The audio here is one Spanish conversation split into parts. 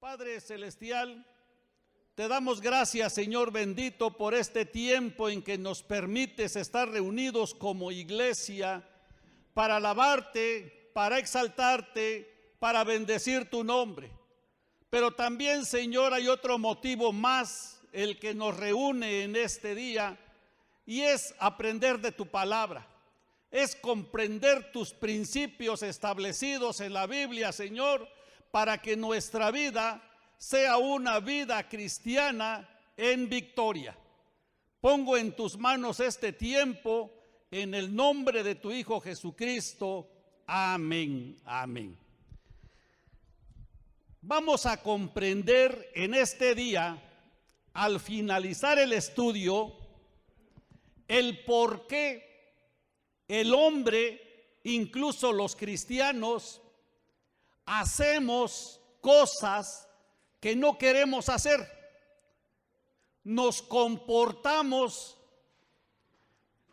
Padre Celestial, te damos gracias, Señor bendito, por este tiempo en que nos permites estar reunidos como iglesia para alabarte, para exaltarte, para bendecir tu nombre. Pero también, Señor, hay otro motivo más, el que nos reúne en este día, y es aprender de tu palabra. Es comprender tus principios establecidos en la Biblia, Señor, para que nuestra vida sea una vida cristiana en victoria. Pongo en tus manos este tiempo, en el nombre de tu Hijo Jesucristo. Amén, amén. Vamos a comprender en este día, al finalizar el estudio, el por qué el hombre, incluso los cristianos, hacemos cosas que no queremos hacer. Nos comportamos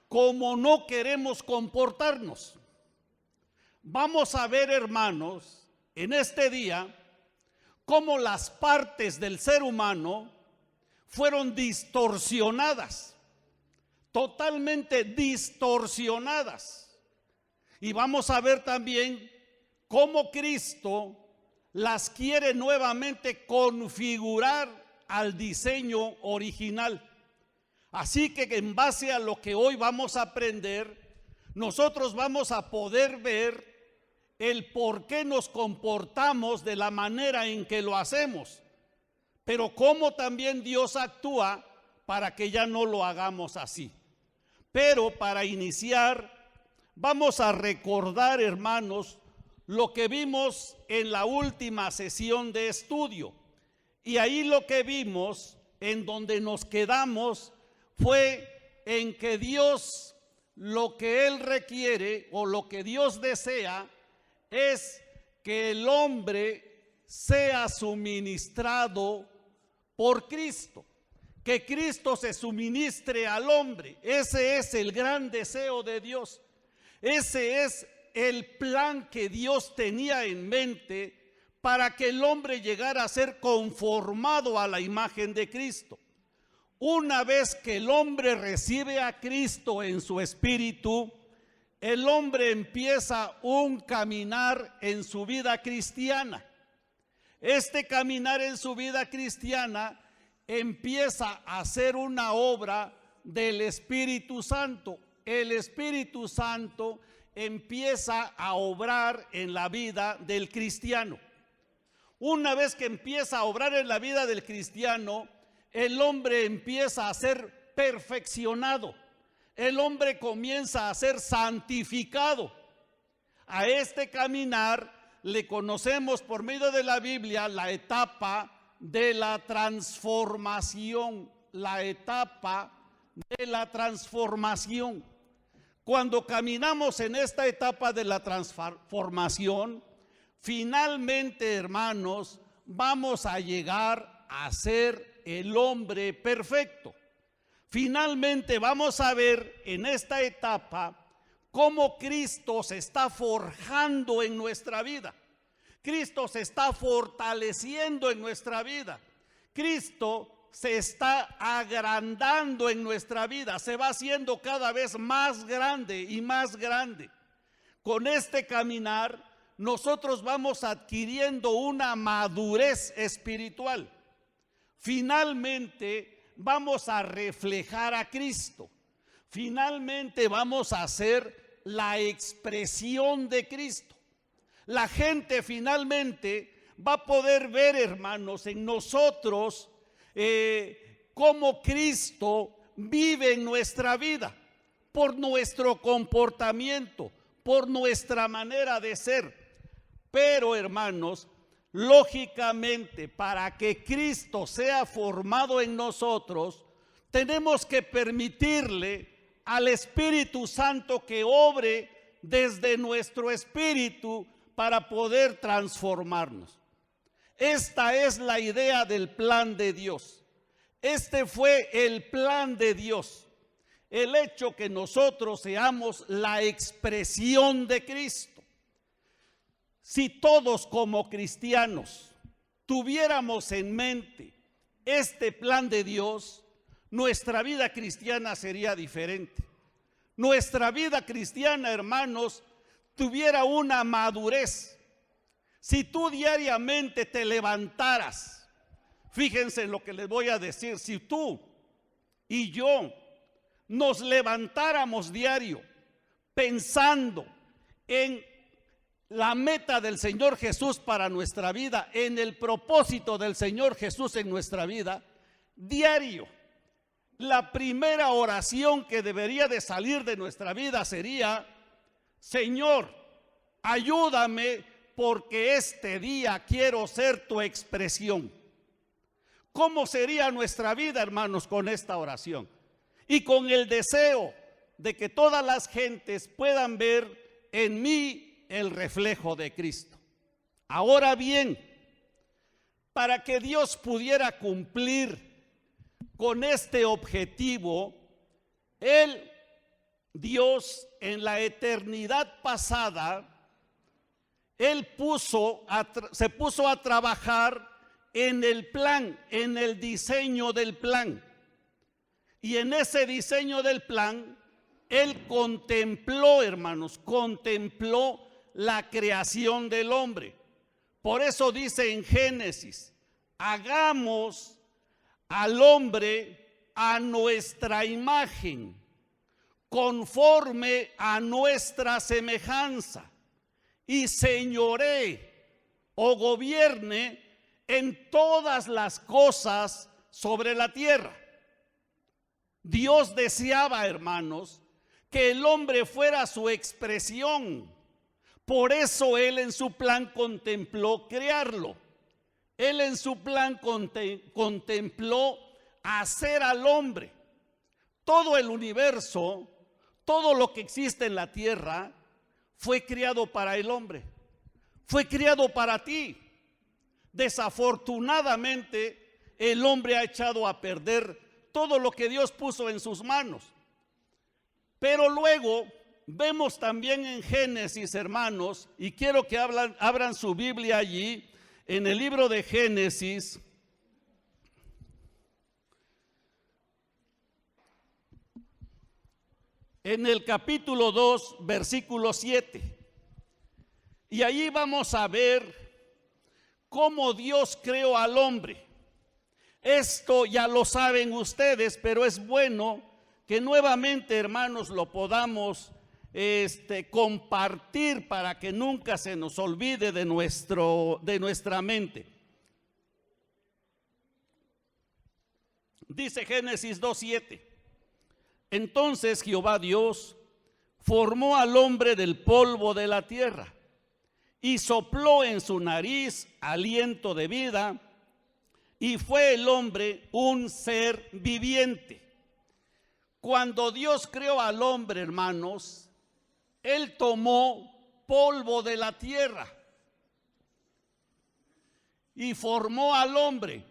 como no queremos comportarnos. Vamos a ver, hermanos, en este día, cómo las partes del ser humano fueron distorsionadas, totalmente distorsionadas. Y vamos a ver también cómo Cristo las quiere nuevamente configurar al diseño original. Así que en base a lo que hoy vamos a aprender, nosotros vamos a poder ver el por qué nos comportamos de la manera en que lo hacemos, pero cómo también Dios actúa para que ya no lo hagamos así. Pero para iniciar, vamos a recordar, hermanos, lo que vimos en la última sesión de estudio. Y ahí lo que vimos, en donde nos quedamos, fue en que Dios, lo que Él requiere o lo que Dios desea, es que el hombre sea suministrado por Cristo, que Cristo se suministre al hombre. Ese es el gran deseo de Dios. Ese es el plan que Dios tenía en mente para que el hombre llegara a ser conformado a la imagen de Cristo. Una vez que el hombre recibe a Cristo en su espíritu, el hombre empieza un caminar en su vida cristiana. Este caminar en su vida cristiana empieza a ser una obra del Espíritu Santo. El Espíritu Santo empieza a obrar en la vida del cristiano. Una vez que empieza a obrar en la vida del cristiano, el hombre empieza a ser perfeccionado. El hombre comienza a ser santificado. A este caminar le conocemos por medio de la Biblia la etapa de la transformación. La etapa de la transformación. Cuando caminamos en esta etapa de la transformación, finalmente, hermanos, vamos a llegar a ser el hombre perfecto. Finalmente vamos a ver en esta etapa cómo Cristo se está forjando en nuestra vida. Cristo se está fortaleciendo en nuestra vida. Cristo se está agrandando en nuestra vida. Se va haciendo cada vez más grande y más grande. Con este caminar nosotros vamos adquiriendo una madurez espiritual. Finalmente vamos a reflejar a Cristo. Finalmente vamos a ser la expresión de Cristo. La gente finalmente va a poder ver, hermanos, en nosotros cómo Cristo vive en nuestra vida, por nuestro comportamiento, por nuestra manera de ser. Pero, hermanos, lógicamente, para que Cristo sea formado en nosotros, tenemos que permitirle al Espíritu Santo que obre desde nuestro espíritu para poder transformarnos. Esta es la idea del plan de Dios. Este fue el plan de Dios. El hecho que nosotros seamos la expresión de Cristo. Si todos como cristianos tuviéramos en mente este plan de Dios, nuestra vida cristiana sería diferente. Nuestra vida cristiana, hermanos, tuviera una madurez. Si tú diariamente te levantaras, fíjense en lo que les voy a decir, si tú y yo nos levantáramos diario pensando en la meta del Señor Jesús para nuestra vida, en el propósito del Señor Jesús en nuestra vida, diario, la primera oración que debería de salir de nuestra vida sería: Señor, ayúdame porque este día quiero ser tu expresión. ¿Cómo sería nuestra vida, hermanos, con esta oración? Y con el deseo de que todas las gentes puedan ver en mí el reflejo de Cristo. Ahora bien, para que Dios pudiera cumplir con este objetivo, Dios en la eternidad pasada, se puso a trabajar en el plan, en el diseño del plan. Y en ese diseño del plan, Él contempló, hermanos, contempló la creación del hombre. Por eso dice en Génesis: hagamos al hombre a nuestra imagen, conforme a nuestra semejanza, y señoree o gobierne en todas las cosas sobre la tierra. Dios deseaba, hermanos, que el hombre fuera su expresión. Por eso Él en su plan contempló crearlo. Él en su plan contempló hacer al hombre. Todo el universo, todo lo que existe en la tierra, fue creado para el hombre. Fue creado para ti. Desafortunadamente, el hombre ha echado a perder todo lo que Dios puso en sus manos. Pero luego vemos también en Génesis, hermanos, y quiero que abran su Biblia allí, en el libro de Génesis, en el capítulo 2, versículo 7. Y allí vamos a ver cómo Dios creó al hombre. Esto ya lo saben ustedes, pero es bueno que nuevamente, hermanos, lo podamos compartir para que nunca se nos olvide de nuestra mente. Dice Génesis 2:7: entonces Jehová Dios formó al hombre del polvo de la tierra y sopló en su nariz aliento de vida, y fue el hombre un ser viviente. Cuando Dios creó al hombre, hermanos, Él tomó polvo de la tierra y formó al hombre.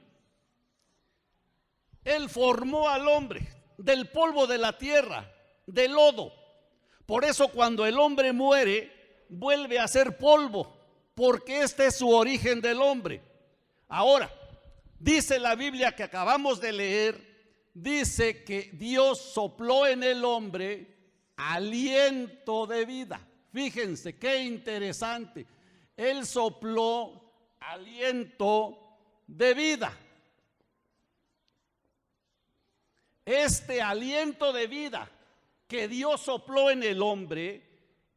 Él formó al hombre del polvo de la tierra, del lodo. Por eso cuando el hombre muere, vuelve a ser polvo, porque este es su origen del hombre. Ahora, dice la Biblia que acabamos de leer, dice que Dios sopló en el hombre aliento de vida. Fíjense qué interesante. Él sopló aliento de vida. Este aliento de vida que Dios sopló en el hombre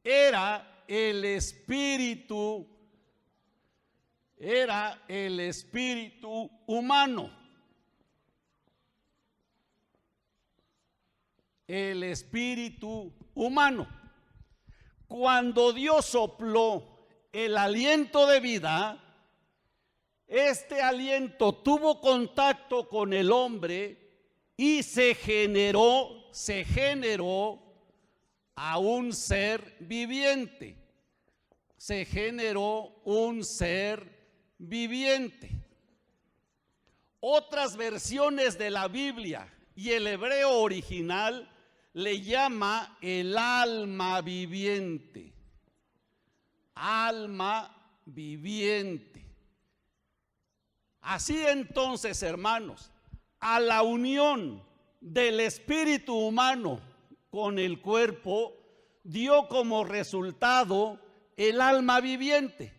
era el espíritu humano. El espíritu humano. Cuando Dios sopló el aliento de vida, este aliento tuvo contacto con el hombre y se generó a un ser viviente. Se generó un ser viviente. Otras versiones de la Biblia y el hebreo original le llama el alma viviente. Alma viviente. Así entonces, hermanos, a la unión del espíritu humano con el cuerpo dio como resultado el alma viviente.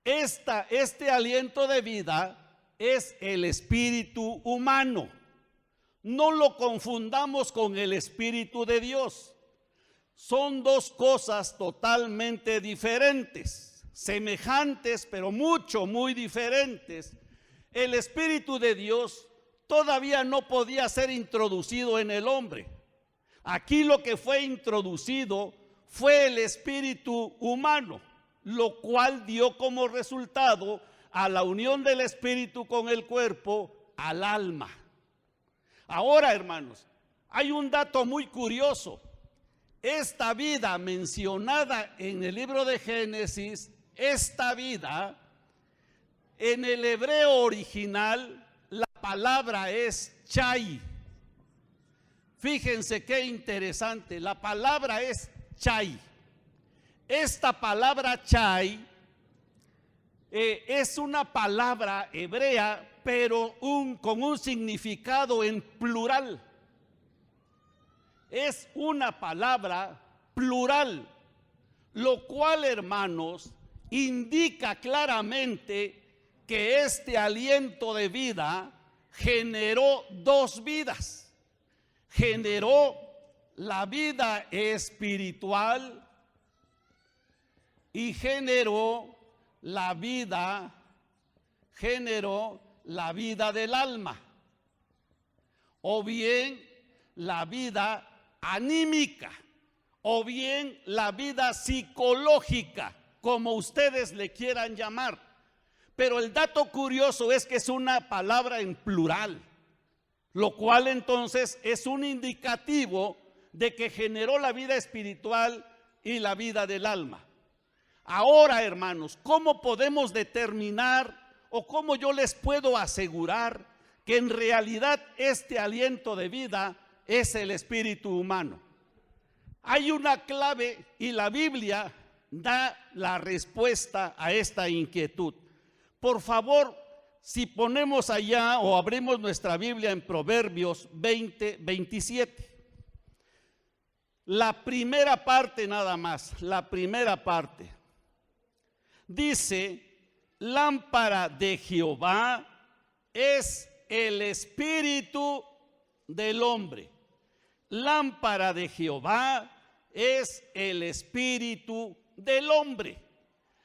Este aliento de vida es el espíritu humano. No lo confundamos con el Espíritu de Dios. Son dos cosas totalmente diferentes, semejantes, pero muy diferentes. El Espíritu de Dios todavía no podía ser introducido en el hombre. Aquí lo que fue introducido fue el espíritu humano, lo cual dio como resultado a la unión del espíritu con el cuerpo, al alma. Ahora, hermanos, hay un dato muy curioso. Esta vida mencionada en el libro de Génesis, esta vida, en el hebreo original, la palabra es chai. Fíjense qué interesante, la palabra es chai. Esta palabra chai es una palabra hebrea, pero con un significado en plural. Es una palabra plural, lo cual, hermanos, indica claramente que este aliento de vida generó dos vidas. Generó la vida espiritual y generó la vida del alma, o bien la vida anímica, o bien la vida psicológica, como ustedes le quieran llamar. Pero el dato curioso es que es una palabra en plural, lo cual entonces es un indicativo de que generó la vida espiritual y la vida del alma. Ahora, hermanos, ¿cómo podemos determinar o cómo yo les puedo asegurar que en realidad este aliento de vida es el espíritu humano? Hay una clave y la Biblia da la respuesta a esta inquietud. Por favor, si ponemos allá o abrimos nuestra Biblia en Proverbios 20:27. La primera parte nada más, la primera parte. Dice, lámpara de Jehová es el espíritu del hombre. Lámpara de Jehová es el espíritu del hombre.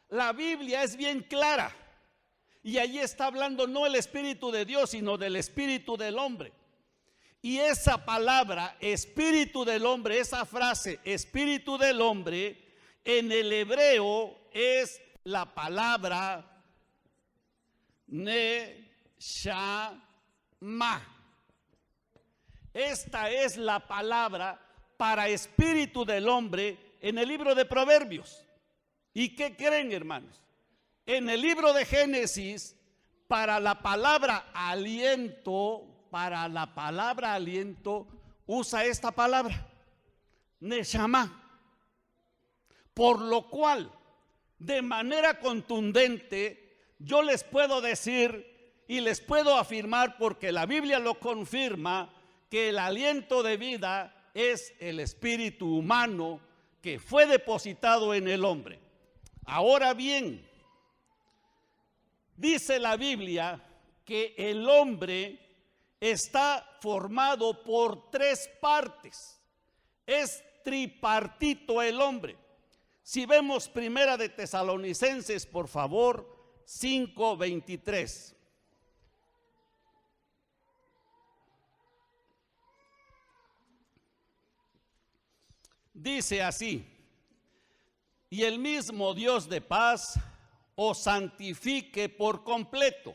La Biblia es bien clara. Y allí está hablando no el espíritu de Dios, sino del espíritu del hombre. Y esa palabra, espíritu del hombre, esa frase, espíritu del hombre, en el hebreo es la palabra neshama. Esta es la palabra para espíritu del hombre en el libro de Proverbios. ¿Y qué creen, hermanos? En el libro de Génesis, para la palabra aliento, usa esta palabra, neshama. Por lo cual, de manera contundente, yo les puedo decir y les puedo afirmar, porque la Biblia lo confirma, que el aliento de vida es el espíritu humano que fue depositado en el hombre. Ahora bien, dice la Biblia que el hombre está formado por tres partes. Es tripartito el hombre. Si vemos Primera de Tesalonicenses, por favor, 5:23. Dice así: y el mismo Dios de paz os santifique por completo,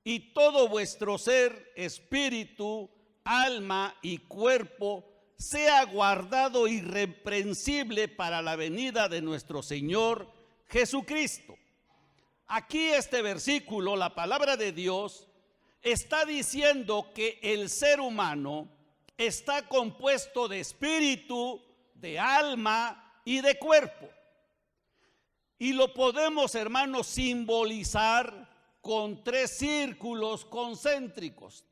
y todo vuestro ser, espíritu, alma y cuerpo sea guardado irreprensible para la venida de nuestro Señor Jesucristo. Aquí este versículo, la palabra de Dios, está diciendo que el ser humano está compuesto de espíritu, de alma y de cuerpo. Y lo podemos, hermanos, simbolizar con tres círculos concéntricos,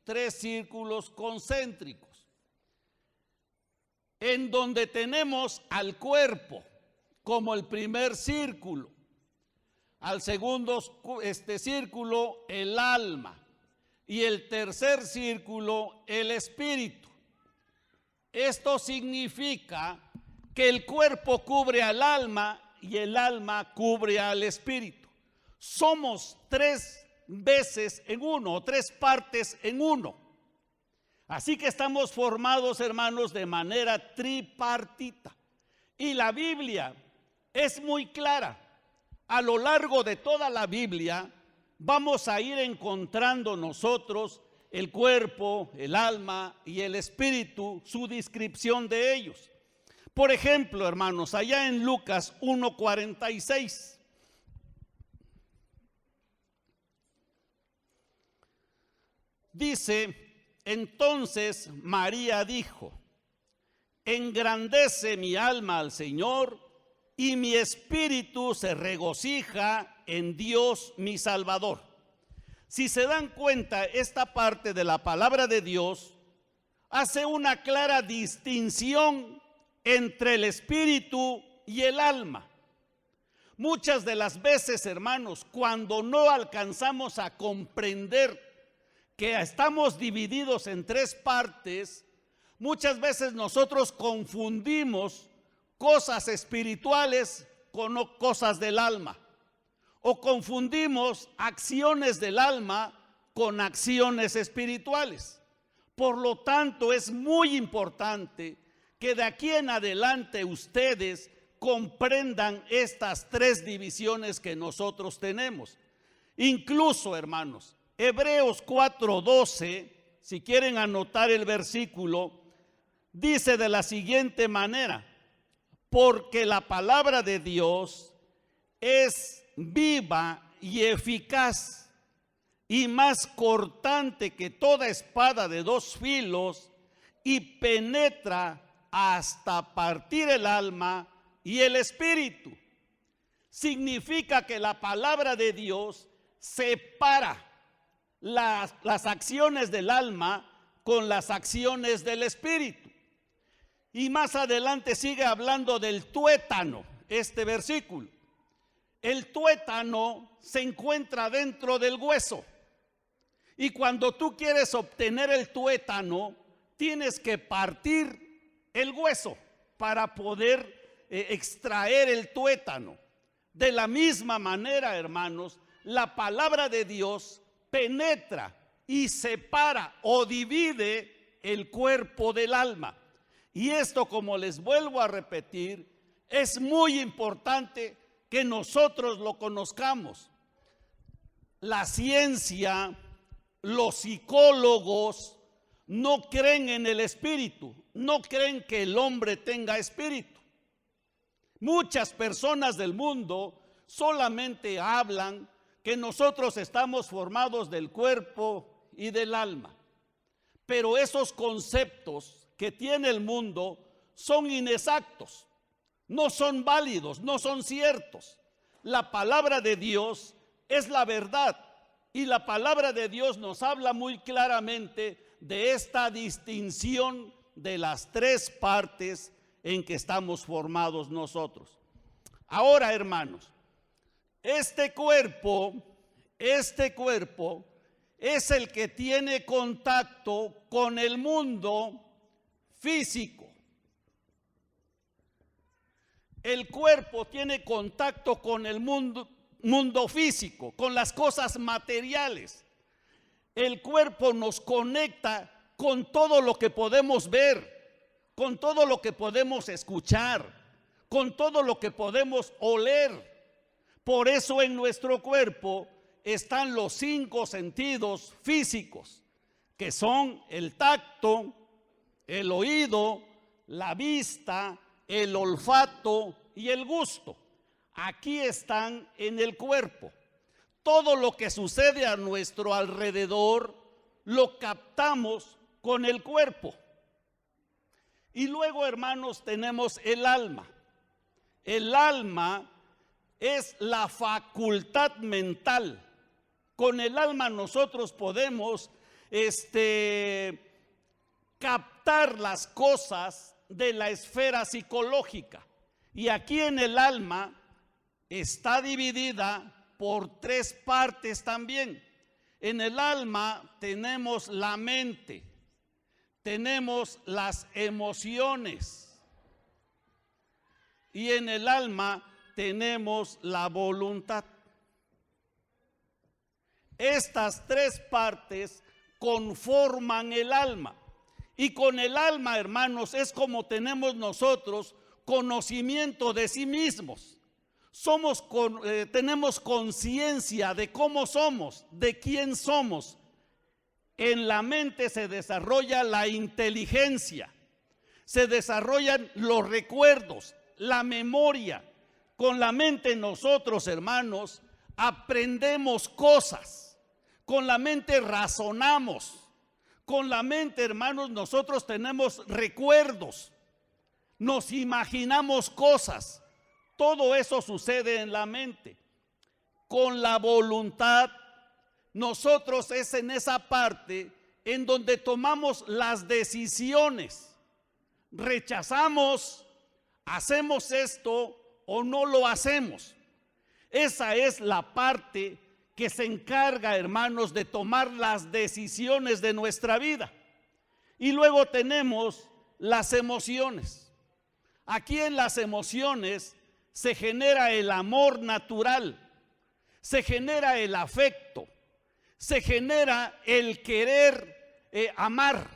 en donde tenemos al cuerpo como el primer círculo, al segundo círculo el alma y el tercer círculo el espíritu. Esto significa que el cuerpo cubre al alma y el alma cubre al espíritu. Somos tres veces en uno, o tres partes en uno. Así que estamos formados, hermanos, de manera tripartita. Y la Biblia es muy clara. A lo largo de toda la Biblia vamos a ir encontrando nosotros el cuerpo, el alma y el espíritu, su descripción de ellos. Por ejemplo, hermanos, allá en Lucas 1:46. Dice, entonces María dijo, engrandece mi alma al Señor y mi espíritu se regocija en Dios mi Salvador. Si se dan cuenta, esta parte de la palabra de Dios hace una clara distinción entre el espíritu y el alma. Muchas de las veces, hermanos, cuando no alcanzamos a comprender que estamos divididos en tres partes, muchas veces nosotros confundimos cosas espirituales con cosas del alma, o confundimos acciones del alma con acciones espirituales. Por lo tanto, es muy importante que de aquí en adelante ustedes comprendan estas tres divisiones que nosotros tenemos. Incluso, hermanos, Hebreos 4:12, si quieren anotar el versículo, dice de la siguiente manera: porque la palabra de Dios es viva y eficaz y más cortante que toda espada de dos filos y penetra hasta partir el alma y el espíritu. Significa que la palabra de Dios separa las acciones del alma con las acciones del espíritu. Y más adelante sigue hablando del tuétano, este versículo. El tuétano se encuentra dentro del hueso. Y cuando tú quieres obtener el tuétano, tienes que partir el hueso para poder extraer el tuétano. De la misma manera, hermanos, la palabra de Dios penetra y separa o divide el cuerpo del alma. Y esto, como les vuelvo a repetir, es muy importante que nosotros lo conozcamos. La ciencia, los psicólogos no creen en el espíritu, no creen que el hombre tenga espíritu. Muchas personas del mundo solamente hablan que nosotros estamos formados del cuerpo y del alma. Pero esos conceptos que tiene el mundo son inexactos, no son válidos, no son ciertos. La palabra de Dios es la verdad y la palabra de Dios nos habla muy claramente de esta distinción de las tres partes en que estamos formados nosotros. Ahora, hermanos, este cuerpo es el que tiene contacto con el mundo físico. El cuerpo tiene contacto con el mundo físico, con las cosas materiales. El cuerpo nos conecta con todo lo que podemos ver, con todo lo que podemos escuchar, con todo lo que podemos oler. Por eso en nuestro cuerpo están los 5 sentidos físicos, que son el tacto, el oído, la vista, el olfato y el gusto. Aquí están en el cuerpo. Todo lo que sucede a nuestro alrededor lo captamos con el cuerpo. Y luego, hermanos, tenemos el alma. El alma es la facultad mental Con el alma nosotros podemos captar las cosas de la esfera psicológica. Y aquí en el alma está dividida por tres partes también. En el alma tenemos la mente, tenemos las emociones y en el alma tenemos la voluntad. Estas tres partes conforman el alma. Y con el alma, hermanos, es como tenemos nosotros conocimiento de sí mismos. Tenemos conciencia de cómo somos, de quién somos. En la mente se desarrolla la inteligencia, se desarrollan los recuerdos, la memoria. Con la mente nosotros, hermanos, aprendemos cosas. Con la mente razonamos. Con la mente, hermanos, nosotros tenemos recuerdos. Nos imaginamos cosas. Todo eso sucede en la mente. Con la voluntad, nosotros es en esa parte en donde tomamos las decisiones. Rechazamos, hacemos esto o no lo hacemos. Esa es la parte que se encarga, hermanos, de tomar las decisiones de nuestra vida. Y luego tenemos las emociones. Aquí en las emociones se genera el amor natural, se genera el afecto, se genera el querer amar,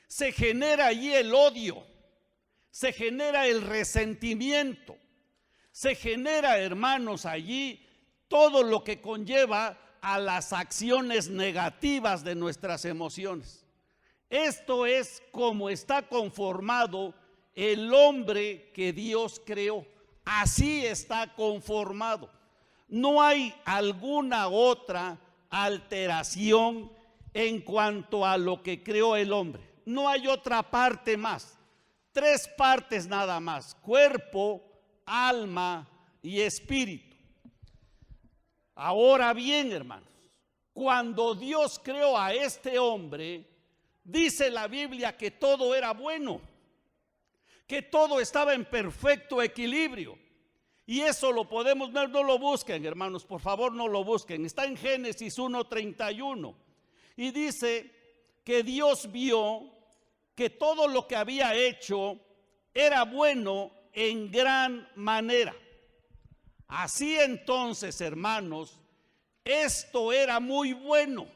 se genera allí el odio, se genera el resentimiento, se genera, hermanos, allí todo lo que conlleva a las acciones negativas de nuestras emociones. Esto es como está conformado el hombre que Dios creó. Así está conformado. No hay alguna otra alteración en cuanto a lo que creó el hombre. No hay otra parte más. Tres partes nada más: cuerpo, alma y espíritu. Ahora bien, hermanos, cuando Dios creó a este hombre, dice la Biblia que todo era bueno, que todo estaba en perfecto equilibrio. Y eso lo podemos ver, no lo busquen, hermanos, por favor no lo busquen. Está en Génesis 1:31 y dice que Dios vio que todo lo que había hecho era bueno en gran manera. Así entonces, hermanos, esto era muy bueno.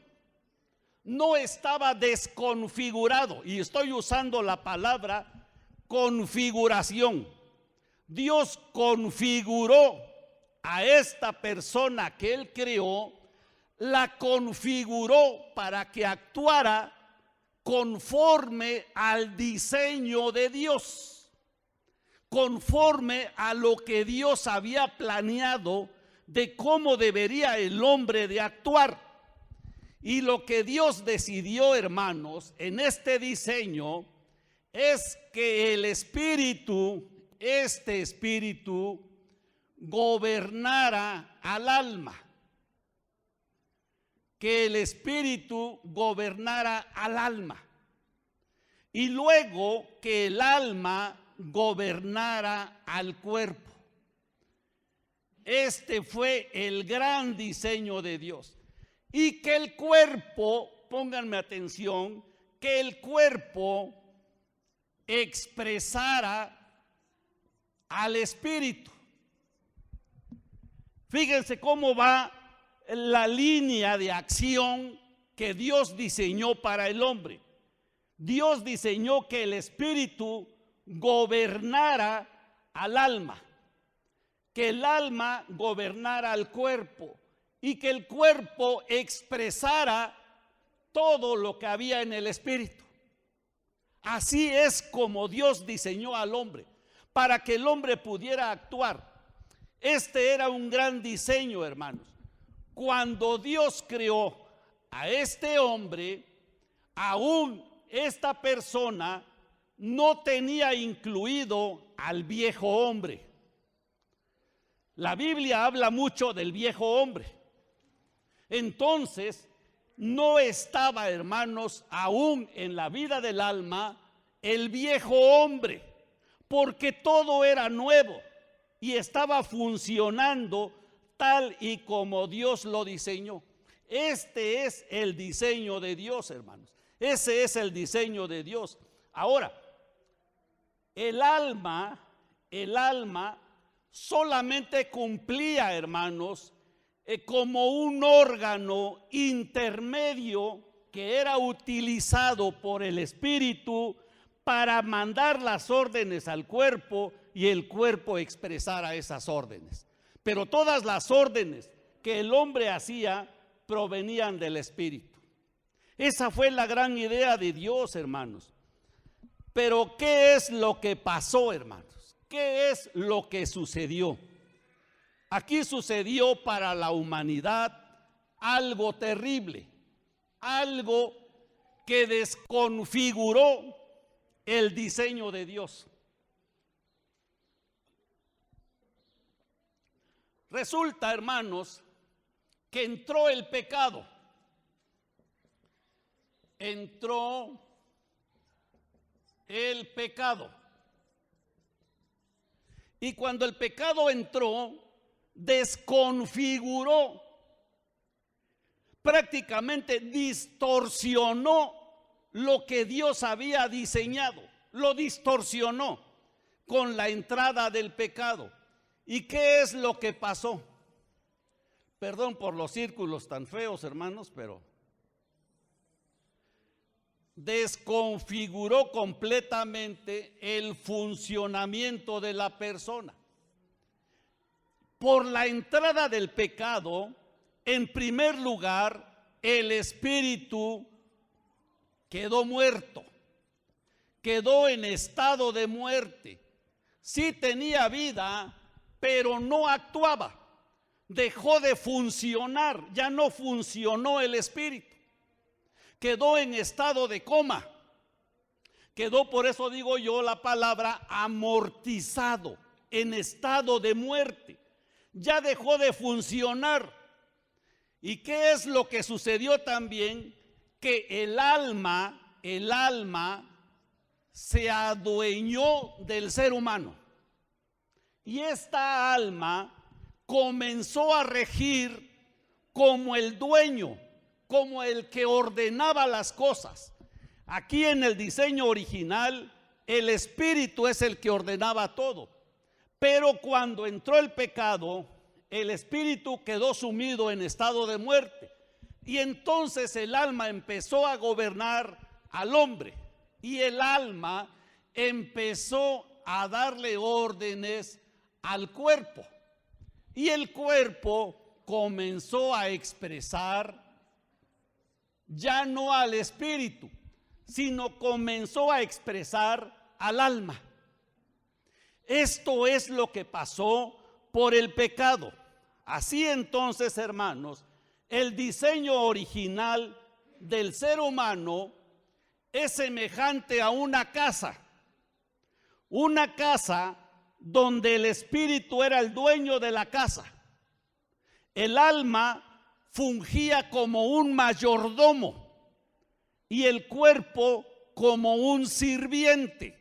No estaba desconfigurado, y estoy usando la palabra configuración. Dios configuró a esta persona que Él creó, la configuró para que actuara conforme al diseño de Dios, conforme a lo que Dios había planeado de cómo debería el hombre de actuar. Y lo que Dios decidió, hermanos, en este diseño es que el espíritu, este espíritu, gobernara al alma. Que el espíritu gobernara al alma. Y luego que el alma gobernara al cuerpo. Este fue el gran diseño de Dios. Y que el cuerpo, pónganme atención, que el cuerpo expresara al espíritu. Fíjense cómo va la línea de acción que Dios diseñó para el hombre. Dios diseñó que el espíritu gobernara al alma, que el alma gobernara al cuerpo y que el cuerpo expresara todo lo que había en el espíritu. Así es como Dios diseñó al hombre, para que el hombre pudiera actuar. Este era un gran diseño, hermanos. Cuando Dios creó a este hombre, aún esta persona no tenía incluido al viejo hombre. La Biblia habla mucho del viejo hombre. Entonces, no estaba, hermanos, aún en la vida del alma el viejo hombre, porque todo era nuevo y estaba funcionando tal y como Dios lo diseñó. Este es el diseño de Dios, hermanos. Ese es el diseño de Dios. Ahora, el alma solamente cumplía, hermanos, como un órgano intermedio que era utilizado por el Espíritu para mandar las órdenes al cuerpo y el cuerpo expresara esas órdenes. Pero todas las órdenes que el hombre hacía provenían del Espíritu. Esa fue la gran idea de Dios, hermanos. Pero ¿qué es lo que pasó, hermanos? ¿Qué es lo que sucedió? Aquí sucedió para la humanidad algo terrible, algo que desconfiguró el diseño de Dios. Resulta, hermanos, que entró el pecado. Entró el pecado. Y cuando el pecado entró, desconfiguró, prácticamente distorsionó lo que Dios había diseñado, lo distorsionó con la entrada del pecado. ¿Y qué es lo que pasó? Perdón por los círculos tan feos, hermanos, pero desconfiguró completamente el funcionamiento de la persona. Por la entrada del pecado, en primer lugar, el espíritu quedó muerto, quedó en estado de muerte. Sí tenía vida, pero no actuaba, dejó de funcionar, ya no funcionó el espíritu. Quedó en estado de coma, quedó, por eso digo yo la palabra amortizado, en estado de muerte. Ya dejó de funcionar. ¿Y qué es lo que sucedió también? Que el alma se adueñó del ser humano. Y esta alma comenzó a regir como el dueño, como el que ordenaba las cosas. Aquí en el diseño original, el espíritu es el que ordenaba todo. Pero cuando entró el pecado, el espíritu quedó sumido en estado de muerte. Y entonces el alma empezó a gobernar al hombre. Y el alma empezó a darle órdenes al cuerpo. Y el cuerpo comenzó a expresar ya no al espíritu, sino comenzó a expresar al alma. Esto es lo que pasó por el pecado. Así entonces, hermanos, el diseño original del ser humano es semejante a una casa donde el espíritu era el dueño de la casa. El alma fungía como un mayordomo y el cuerpo como un sirviente.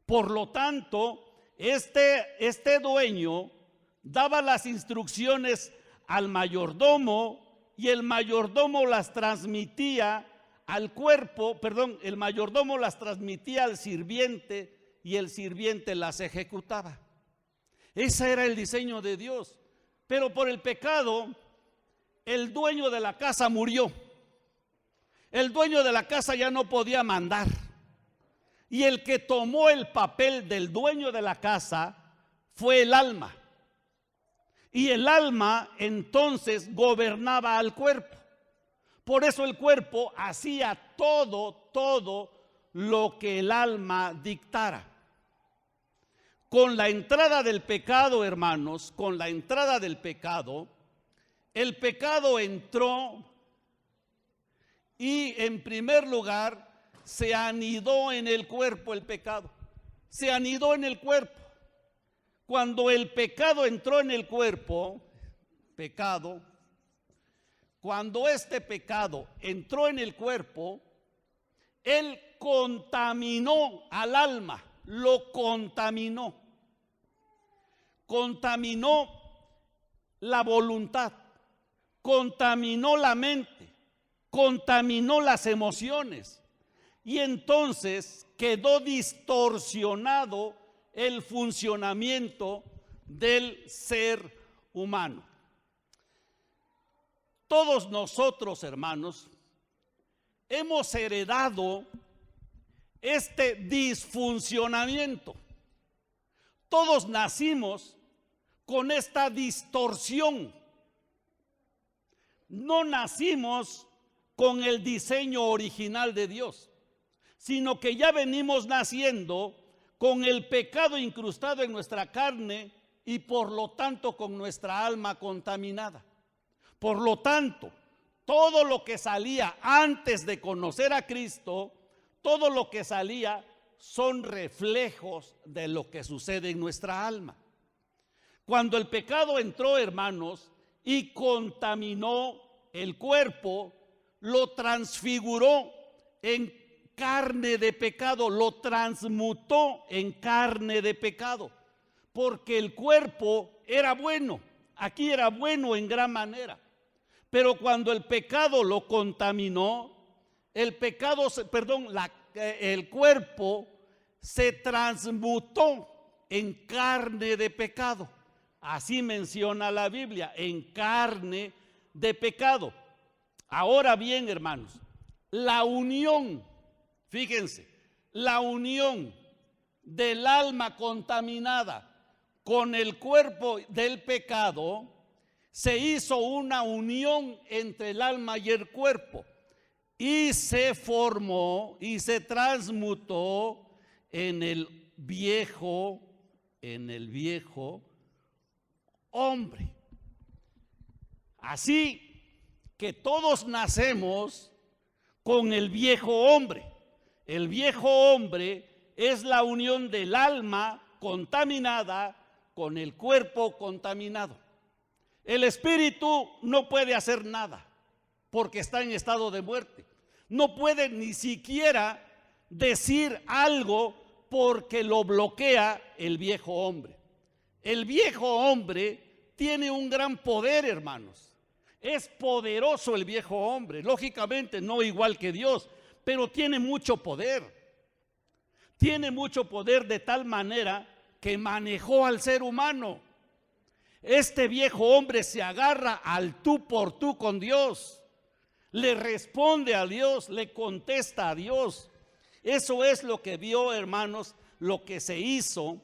Por lo tanto, este dueño daba las instrucciones al mayordomo y el mayordomo las transmitía al cuerpo, el mayordomo las transmitía al sirviente y el sirviente las ejecutaba. Ese era el diseño de Dios. Pero por el pecado, el dueño de la casa murió. El dueño de la casa ya no podía mandar. Y el que tomó el papel del dueño de la casa fue el alma. Y el alma entonces gobernaba al cuerpo. Por eso el cuerpo hacía todo lo que el alma dictara. Con la entrada del pecado, hermanos, con la entrada del pecado, el pecado entró y en primer lugar se anidó en el cuerpo el pecado. Se anidó en el cuerpo. Cuando el pecado entró en el cuerpo, cuando este pecado entró en el cuerpo, él contaminó al alma, lo contaminó. Contaminó la voluntad, contaminó la mente, contaminó las emociones. Y entonces quedó distorsionado el funcionamiento del ser humano. Todos nosotros, hermanos, hemos heredado este disfuncionamiento. Todos nacimos con esta distorsión. No nacimos con el diseño original de Dios, sino que ya venimos naciendo con el pecado incrustado en nuestra carne y por lo tanto con nuestra alma contaminada. Por lo tanto, todo lo que salía antes de conocer a Cristo, todo lo que salía son reflejos de lo que sucede en nuestra alma. Cuando el pecado entró, hermanos, y contaminó el cuerpo, lo transfiguró en carne de pecado, lo transmutó en carne de pecado, porque el cuerpo era bueno, aquí era bueno en gran manera, pero cuando el pecado lo contaminó, el cuerpo se transmutó en carne de pecado. Así menciona la Biblia, en carne de pecado. Ahora bien, hermanos, la unión, fíjense, la unión del alma contaminada con el cuerpo del pecado, se hizo una unión entre el alma y el cuerpo y se formó y se transmutó en el viejo hombre. Así que todos nacemos con el viejo hombre. El viejo hombre es la unión del alma contaminada con el cuerpo contaminado. El espíritu no puede hacer nada porque está en estado de muerte. No puede ni siquiera decir algo porque lo bloquea el viejo hombre. El viejo hombre tiene un gran poder, hermanos. Es poderoso el viejo hombre, lógicamente no igual que Dios, pero tiene mucho poder. Tiene mucho poder de tal manera que manejó al ser humano. Este viejo hombre se agarra al tú por tú con Dios, le responde a Dios, le contesta a Dios. Eso es lo que vio, hermanos, lo que se hizo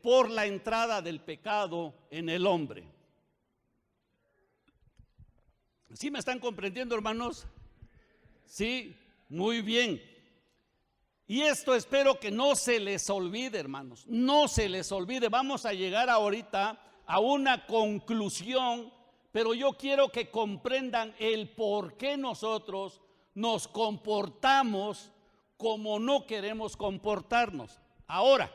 por la entrada del pecado en el hombre. ¿Sí me están comprendiendo, hermanos? Sí, muy bien. Y esto espero que no se les olvide, hermanos, no se les olvide. Vamos a llegar ahorita a una conclusión, pero yo quiero que comprendan el por qué nosotros nos comportamos como no queremos comportarnos. Ahora,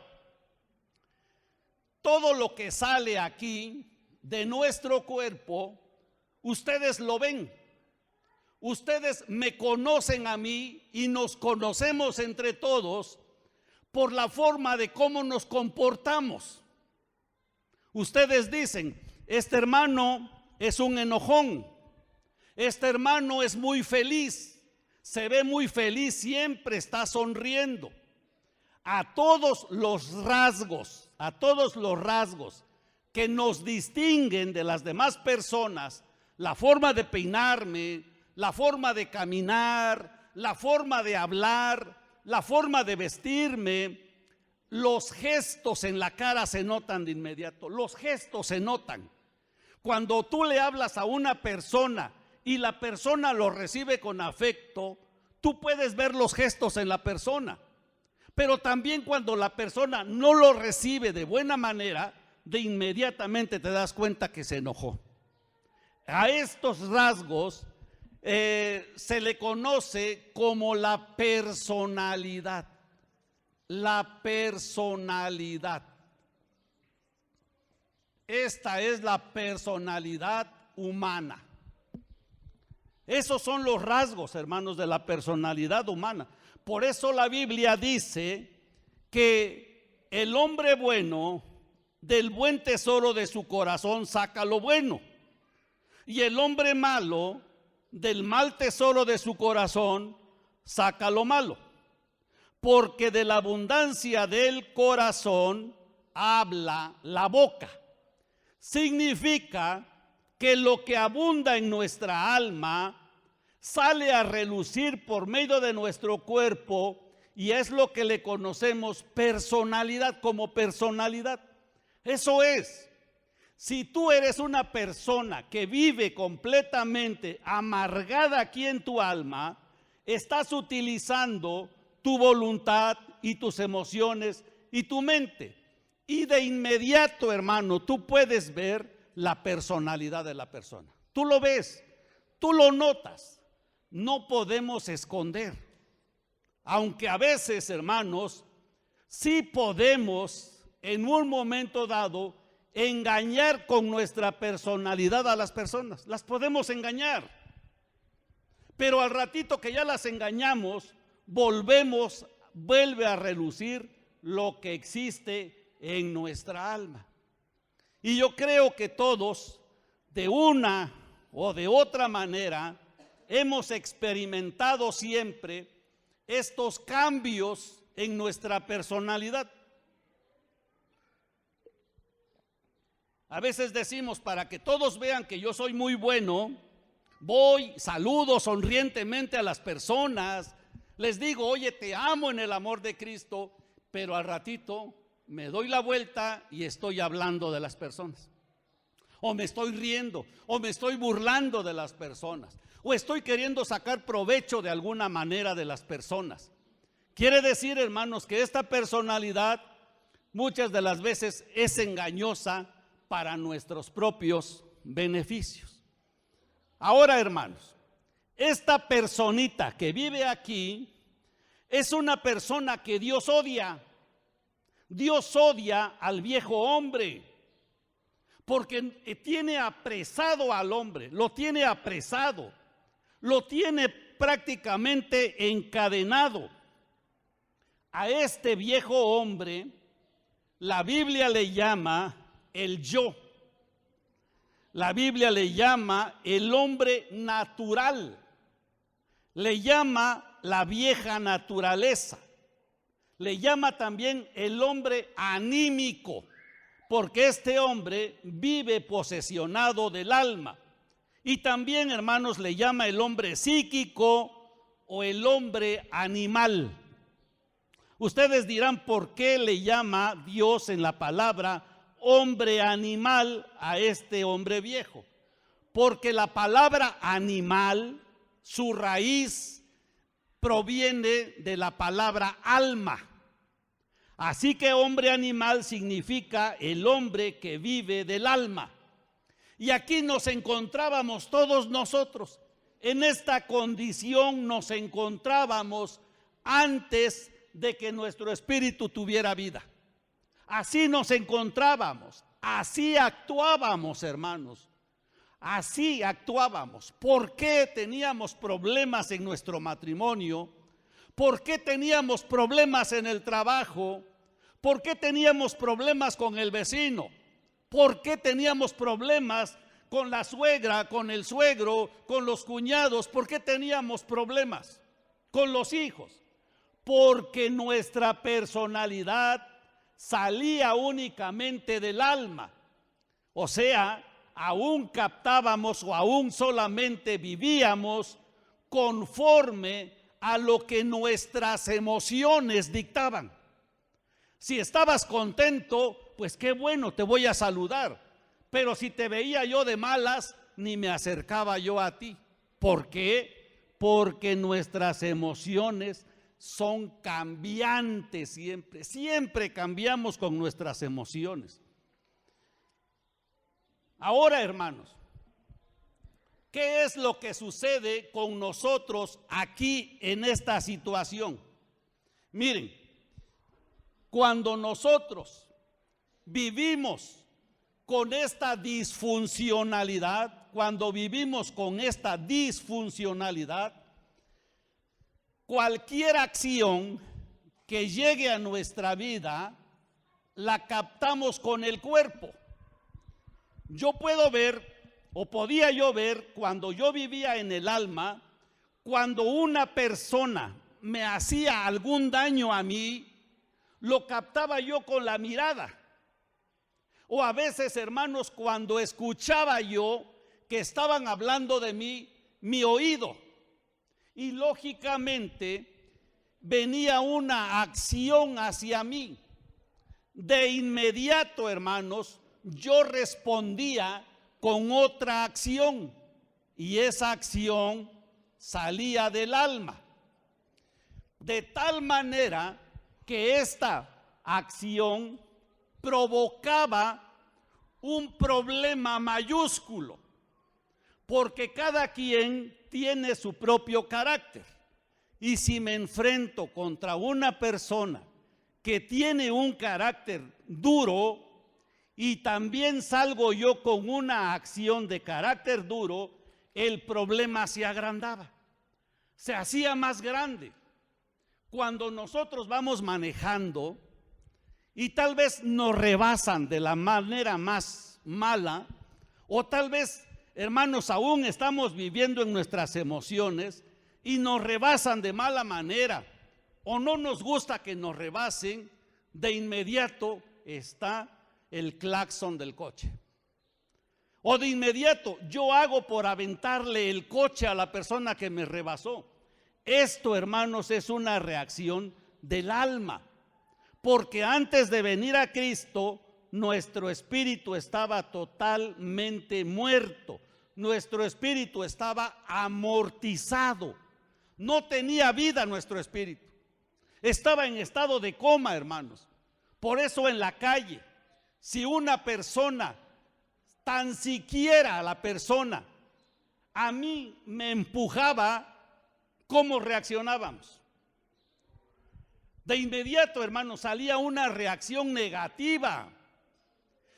todo lo que sale aquí de nuestro cuerpo, ustedes lo ven. Ustedes me conocen a mí y nos conocemos entre todos por la forma de cómo nos comportamos. Ustedes dicen, este hermano es un enojón, este hermano es muy feliz, se ve muy feliz, siempre está sonriendo. A todos los rasgos que nos distinguen de las demás personas, la forma de peinarme, la forma de caminar, la forma de hablar, la forma de vestirme, los gestos en la cara se notan de inmediato, los gestos se notan. Cuando tú le hablas a una persona y la persona lo recibe con afecto, tú puedes ver los gestos en la persona. Pero también cuando la persona no lo recibe de buena manera, de inmediatamente te das cuenta que se enojó. A estos rasgos se le conoce como la personalidad. La personalidad. Esta es la personalidad humana. Esos son los rasgos, hermanos, de la personalidad humana. Por eso la Biblia dice que el hombre bueno del buen tesoro de su corazón saca lo bueno, y el hombre malo del mal tesoro de su corazón saca lo malo, porque de la abundancia del corazón habla la boca. Significa que lo que abunda en nuestra alma sale a relucir por medio de nuestro cuerpo, y es lo que le conocemos personalidad, como personalidad. Eso es, si tú eres una persona que vive completamente amargada aquí en tu alma, estás utilizando tu voluntad y tus emociones y tu mente. Y de inmediato, hermano, tú puedes ver la personalidad de la persona. Tú lo ves, tú lo notas. No podemos esconder. Aunque a veces, hermanos, sí podemos en un momento dado engañar con nuestra personalidad a las personas. Las podemos engañar. Pero al ratito que ya las engañamos, vuelve a relucir lo que existe en nuestra alma. Y yo creo que todos, de una o de otra manera, hemos experimentado siempre estos cambios en nuestra personalidad. A veces decimos, para que todos vean que yo soy muy bueno, voy, saludo sonrientemente a las personas, les digo, oye, te amo en el amor de Cristo, pero al ratito me doy la vuelta y estoy hablando de las personas. O me estoy riendo, o me estoy burlando de las personas, o estoy queriendo sacar provecho de alguna manera de las personas. Quiere decir, hermanos, que esta personalidad muchas de las veces es engañosa para nuestros propios beneficios. Ahora, hermanos, esta personita que vive aquí es una persona que Dios odia. Dios odia al viejo hombre porque tiene apresado al hombre, lo tiene apresado, lo tiene prácticamente encadenado. A este viejo hombre la Biblia le llama el yo. La Biblia le llama el hombre natural, le llama la vieja naturaleza, le llama también el hombre anímico, porque este hombre vive posesionado del alma. Y también, hermanos, le llama el hombre psíquico o el hombre animal. Ustedes dirán, ¿por qué le llama Dios en la palabra hombre animal a este hombre viejo? Porque la palabra animal, su raíz proviene de la palabra alma. Así que hombre animal significa el hombre que vive del alma. Y aquí nos encontrábamos todos nosotros. En esta condición nos encontrábamos antes de que nuestro espíritu tuviera vida. Así nos encontrábamos, así actuábamos, hermanos, así actuábamos. ¿Por qué teníamos problemas en nuestro matrimonio? ¿Por qué teníamos problemas en el trabajo? ¿Por qué teníamos problemas con el vecino? ¿Por qué teníamos problemas con la suegra, con el suegro, con los cuñados? ¿Por qué teníamos problemas con los hijos? Porque nuestra personalidad salía únicamente del alma. O sea, aún captábamos o aún solamente vivíamos conforme a lo que nuestras emociones dictaban. Si estabas contento, pues qué bueno, te voy a saludar. Pero si te veía yo de malas, ni me acercaba yo a ti. ¿Por qué? Porque nuestras emociones son cambiantes siempre. Siempre cambiamos con nuestras emociones. Ahora, hermanos, ¿qué es lo que sucede con nosotros aquí en esta situación? Miren, cuando nosotros vivimos con esta disfuncionalidad, cuando vivimos con esta disfuncionalidad, cualquier acción que llegue a nuestra vida, la captamos con el cuerpo. Yo puedo ver, o podía yo ver, cuando yo vivía en el alma, cuando una persona me hacía algún daño a mí, lo captaba yo con la mirada. O a veces, hermanos, cuando escuchaba yo que estaban hablando de mí, mi oído. Y lógicamente venía una acción hacia mí. De inmediato, hermanos, yo respondía con otra acción. Y esa acción salía del alma. De tal manera que esta acción provocaba un problema mayúsculo, porque cada quien tiene su propio carácter. Y si me enfrento contra una persona que tiene un carácter duro y también salgo yo con una acción de carácter duro, el problema se agrandaba, se hacía más grande. Cuando nosotros vamos manejando y tal vez nos rebasan de la manera más mala, o tal vez, hermanos, aún estamos viviendo en nuestras emociones y nos rebasan de mala manera, o no nos gusta que nos rebasen, de inmediato está el claxon del coche. O de inmediato yo hago por aventarle el coche a la persona que me rebasó. Esto, hermanos, es una reacción del alma, porque antes de venir a Cristo, nuestro espíritu estaba totalmente muerto, nuestro espíritu estaba amortizado, no tenía vida nuestro espíritu, estaba en estado de coma, hermanos. Por eso en la calle, si una persona, tan siquiera la persona, a mí me empujaba, ¿cómo reaccionábamos? De inmediato, hermanos, salía una reacción negativa.